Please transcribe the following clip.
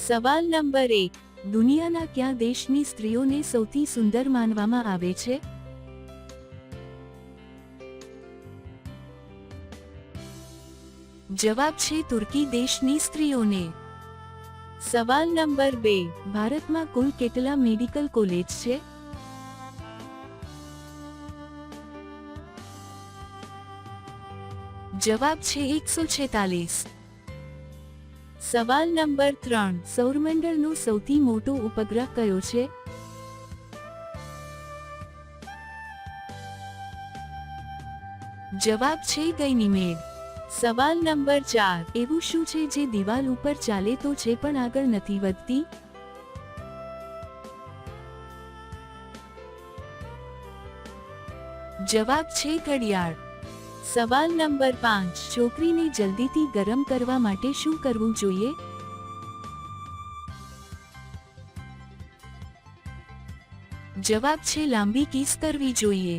સવાલ નંબર 1, દુનિયાના કયા દેશની સ્ત્રીઓને સૌથી સુંદર માનવામાં આવે છે? જવાબ છે તુર્કી દેશની સ્ત્રીઓને. સવાલ નંબર 2, ભારતમાં કુલ કેટલા મેડિકલ કોલેજ છે? જવાબ છે 146. સવાલ નંબર 3, સૌરમંડળનો સૌથી મોટો ઉપગ્રહ કયો છે? જવાબ છે ગૈનીમેડ. સવાલ નંબર 4, એવું શું છે જે દિવાલ ઉપર ચાલે તો છે પણ આગળ નથી વધતી? જવાબ છે ઘડિયાળ. સવાલ નંબર 5, છોકરીને જલ્દીથી ગરમ કરવા માટે શું કરવું જોઈએ? જવાબ છે લાંબી કિસ કરવી જોઈએ.